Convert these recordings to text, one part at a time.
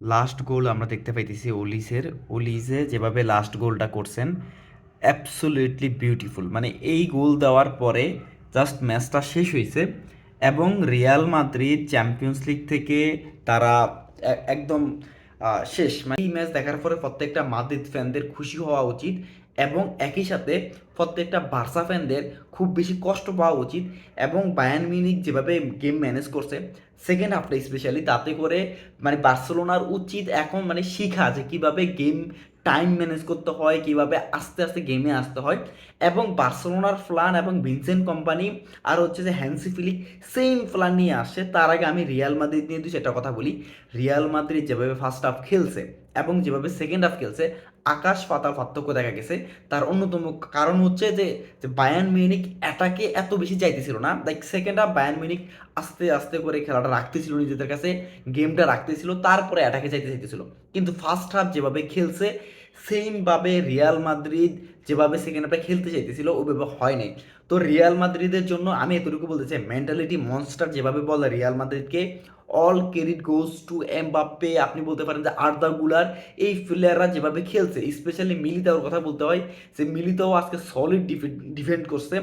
Last গোল আমরা দেখতে পাইতেছি ওলিজে যেভাবে লাস্ট গোলটা করছেন অ্যাবসোলিউটলি বিউটিফুল। মানে এই গোল দেওয়ার পরে জাস্ট ম্যাচটা শেষ হয়েছে এবং রিয়াল মাদ্রিদ চ্যাম্পিয়ন্স লিগ থেকে তারা একদম শেষ। মানে এই ম্যাচ দেখার পরে প্রত্যেকটা মাদ্রিদ ফ্যানদের খুশি হওয়া উচিত এবং একই সাথে প্রত্যেকটা বার্সা ফ্যানদের খুব বেশি কষ্ট পাওয়া উচিত। এবং বায়ার্ন মিউনিখ যেভাবে গেম ম্যানেজ করছে সেকেন্ড হাফটা স্পেশালি, তাতে করে মানে বার্সেলোনার উচিত এখন মানে শিখা যে কীভাবে গেম টাইম ম্যানেজ করতে হয়, কীভাবে আস্তে আস্তে গেমে আসতে হয়। এবং বার্সেলোনার ফ্লান এবং ভিনসেন্ট কোম্পানি আর হচ্ছে যে হ্যান্সি ফিলিক সেম ফ্লান নিয়ে আসছে। তার আগে আমি রিয়াল মাদ্রিদ নিয়ে সেটা কথা বলি। রিয়াল মাদ্রিদ যেভাবে ফার্স্ট হাফ খেলছে এবং যেভাবে সেকেন্ড হাফ খেলছে, আকাশ পাতাল পার্থক্য দেখা গেছে। তার অন্যতম কারণ হচ্ছে যে বায়ার্ন মিউনিখ অ্যাটাকে এত বেশি চাইতেছিল না। Like second half Bayern Munich আস্তে আস্তে করে খেলাটা রাখতেছিল নিজেদের কাছে, গেমটা রাখতেছিল, তারপরে অ্যাটাকে চাইতেছিল। কিন্তু ফার্স্ট হাফ যেভাবে খেলছে সেমভাবে রিয়াল মাদ্রিদ যেভাবে সেকেন্ড হাফে খেলতে চাইতেছিল ওইভাবে হয় নাই। তো রিয়াল মাদ্রিদের জন্য আমি এতটুকু বলতে চাই, মেন্টালিটি মনস্টার যেভাবে বলে রিয়াল মাদ্রিদকে, all credit goes to Mbappe. আপনি বলতে পারেন যে আর্দা গুলার, এই প্লেয়াররা যেভাবে খেলছে, স্পেশালি মিলিতাওর কথা বলতে হয়, যে মিলিতাও আজকে সলিড ডিফেন্ড করছে।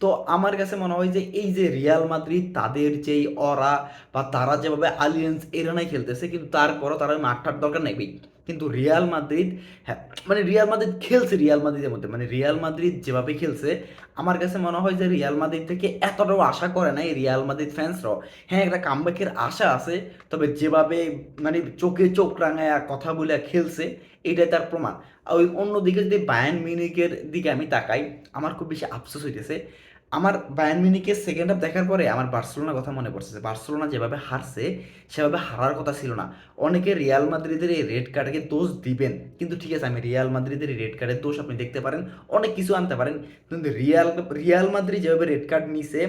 তো আমার কাছে মনে হয় যে এই যে রিয়াল মাদ্রিদ তাদের যেই অরা বা তারা যেভাবে আলিয়েন্স এরেনায় খেলতেছে, কিন্তু তারপরও তারা মাঠটার দরকার নেই। কিন্তু রিয়াল মাদ্রিদ, হ্যাঁ মানে রিয়াল মাদ্রিদ খেলছে রিয়াল মাদ্রিদের মধ্যে, মানে রিয়াল মাদ্রিদ যেভাবে খেলছে আমার কাছে মনে হয় যে রিয়াল মাদ্রিদ থেকে এতটাও আশা করে নাই রিয়াল মাদ্রিদ ফ্যান্সরাও। হ্যাঁ একটা কামব্যাকের আশা আছে, তবে যেভাবে মানে চোখে চোখ রাঙায় কথা বলে খেলছে এটাই তার প্রমাণ। আর ওই অন্যদিকে যদি বায়ার্ন মিউনিখের দিকে আমি তাকাই, আমার খুব বেশি আফসোস হইতেছে। আমার বায়ার্ন মিউনিখের সেকেন্ড হাফ দেখার পরে আমার বার্সেলোনার কথা মনে পড়ছে। বার্সেলোনা যেভাবে হারছে সেভাবে হারার কথা ছিল না। অনেকে রিয়াল মাদ্রিদের এই রেড কার্ডকে দোষ দিবেন, কিন্তু ঠিক আছে আমি রিয়াল মাদ্রিদের এই রেড কার্ডের দোষ আপনি দেখতে পারেন, অনেক কিছু আনতে পারেন, কিন্তু রিয়াল মাদ্রিদ যেভাবে রেড কার্ড নিছে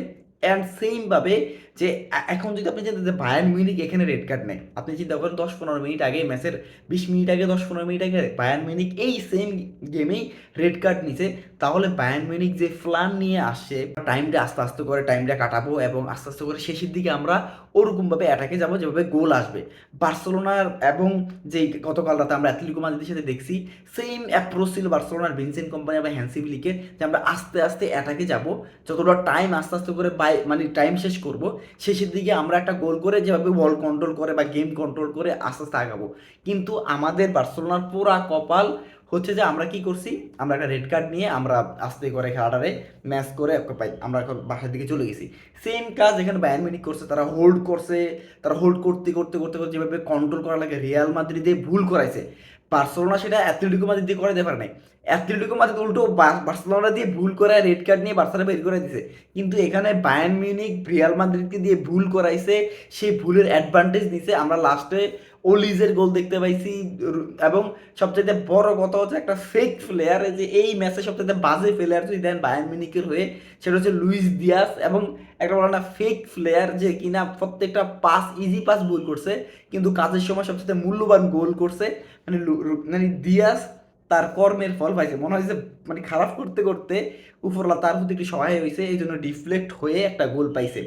অ্যান্ড সেমভাবে যে এখন যদি আপনি চিন্তা যে বায়ার্ন মিউনিখ এখানে রেড কার্ড নেয়, আপনি চিন্তা করেন 10-15 মিনিট আগে ম্যাচের 20 মিনিট আগে 10-15 মিনিট আগে বায়ার্ন মিউনিখ এই সেম গেমেই রেড কার্ড নিছে, তাহলে বায়ার্ন মিউনিখ যে প্ল্যান নিয়ে আসছে টাইমটা আস্তে আস্তে করে টাইমটা কাটাবো এবং আস্তে আস্তে করে শেষের দিকে আমরা ওরকমভাবে অ্যাটাকে যাবো যেভাবে গোল আসবে। বার্সেলোনার এবং যে গতকাল রাতে আমরা অ্যাথলেটিকো মাদ্রিদের সাথে দেখছি সেম অ্যাপ্রোচ ছিল বার্সেলোনার ভিনসেন্ট কোম্পানি বা হ্যান্সি ফ্লিকের, যে আমরা আস্তে আস্তে অ্যাটাকে যাব, যতটা টাইম আস্তে আস্তে করে মানে টাইম শেষ করব, শেষের দিকে আমরা একটা গোল করে যেভাবে বল কন্ট্রোল করে বা গেম কন্ট্রোল করে আস্তে আস্তে আগাবো। কিন্তু আমাদের বার্সেলোনার পুরা কপাল হচ্ছে যে আমরা কি করছি, আমরা একটা রেড কার্ড নিয়ে আমরা আস্তে করে খেলাটারে ম্যাচ করে আমরা এখন বাসার দিকে চলে গেছি। সেম কাজ এখানে বায়ার্ন মিউনিখ করছে, তারা হোল্ড করছে, তারা হোল্ড করতে করতে করতে করতে যেভাবে কন্ট্রোল করা লাগে রিয়াল মাদ্রিদে ভুল করাইছে। বার্সেলোনা সেটা অ্যাথলেটিকো মাদ্রিদ দিয়ে করাইতে পারে নাই। অ্যাথলেটিকো মাদ্রিদ উল্টো বার্সেলোনা দিয়ে ভুল করায় রেড কার্ড নিয়ে বার্সারা বের করে দিছে। কিন্তু এখানে বায়ার্ন মিউনিখ রিয়াল মাদ্রিদকে দিয়ে ভুল করাইছে, সেই ভুলের অ্যাডভান্টেজ নিছে, আমরা লাস্টে ওলিজের গোল দেখতে পাইছি। এবং সবচাইতে বড় কথা হচ্ছে একটা ফেক প্লেয়ার, যে এই ম্যাচে সবচাইতে বাজে প্লেয়ার যদি দেন বায়ার্ন মিউনিখের হয়ে সেটা হচ্ছে লুইস দিয়াস। এবং একটা বড় না ফেক প্লেয়ার যে কিনা প্রত্যেকটা পাস ইজি পাস গোল করছে, কিন্তু কাজের সময় সবচেয়ে মূল্যবান গোল করছে মানে মানে দিয়াস তার কর্মের ফল পাইছে মনে হয়েছে। মানে খারাপ করতে করতে উপরলা তার প্রতি একটু সহায় হয়েছে, এই জন্য ডিফ্লেক্ট হয়ে একটা গোল পাইছে।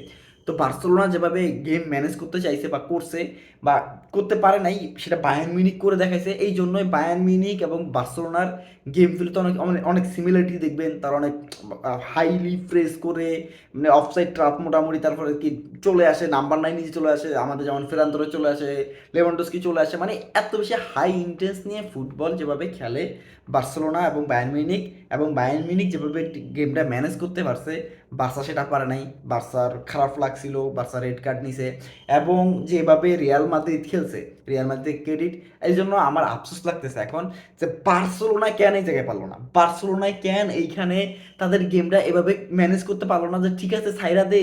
তো বার্সেলোনা যেভাবে গেম ম্যানেজ করতে চাইছে বা করছে বা করতে পারে নাই, সেটা বায়ার্ন মিউনিখ করে দেখাইছে। এই জন্যই বায়ার্ন মিউনিখ এবং বার্সেলোনার গেম ফিলতে অনেক অনেক অনেক সিমিলারিটি দেখবেন। তারা অনেক হাইলি প্রেস করে মানে অফসাইড ট্রাপ মোটামুটি, তারপরে কি চলে আসে নাম্বার 9 নিচে চলে আসে, আমাদের যেমন ফেরান তোরে চলে আসে, লেভানডস্কি চলে আসে, মানে এত বেশি হাই ইন্টেন্স নিয়ে ফুটবল যেভাবে খেলে বার্সেলোনা এবং বায়ার্ন মিউনিখ, এবং বায়ার্ন মিউনিখ যেভাবে গেমটা ম্যানেজ করতে পারছে বার্সা সেটা পারে নাই। বার্সার খারাপ লাগছিল, বার্সা রেড কার্ড নিছে। এবং যেভাবে রিয়াল মাদ্রিদ খেলছে, রিয়াল মাদ্রিদ ক্রেডিট। এই জন্য আমার আফসোস লাগতেছে এখন যে বার্সেলোনা কেন এই জায়গায় পারলো না, বার্সেলোনায় কেন এইখানে তাদের গেমটা এভাবে ম্যানেজ করতে পারলো না, যে ঠিক আছে সাইরা দে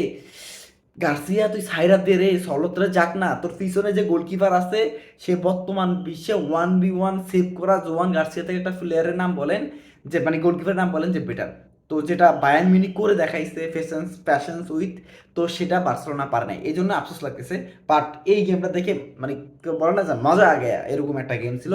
গার্সিয়া, তুই সাইরা দে রে, সলতরে যাক না, তোর পিছনে যে গোলকিপার আছে সে বর্তমান বিশ্বে 1v1 সেভ করা জোয়ান গার্সিয়া থেকে একটা প্লেয়ারের নাম বলেন, যে মানে গোলকিপারের নাম বলেন যে বেটার। তো যেটা বায়ার্ন মিউনিখ করে দেখাইছে প্যাশেন্স উইথ, তো সেটা বার্সেলোনা পারে নাই, এই জন্য আফসোস লাগতেছে। বাট এই গেমটা দেখে মানে বলে না যে মজা আগে, এরকম একটা গেম ছিল।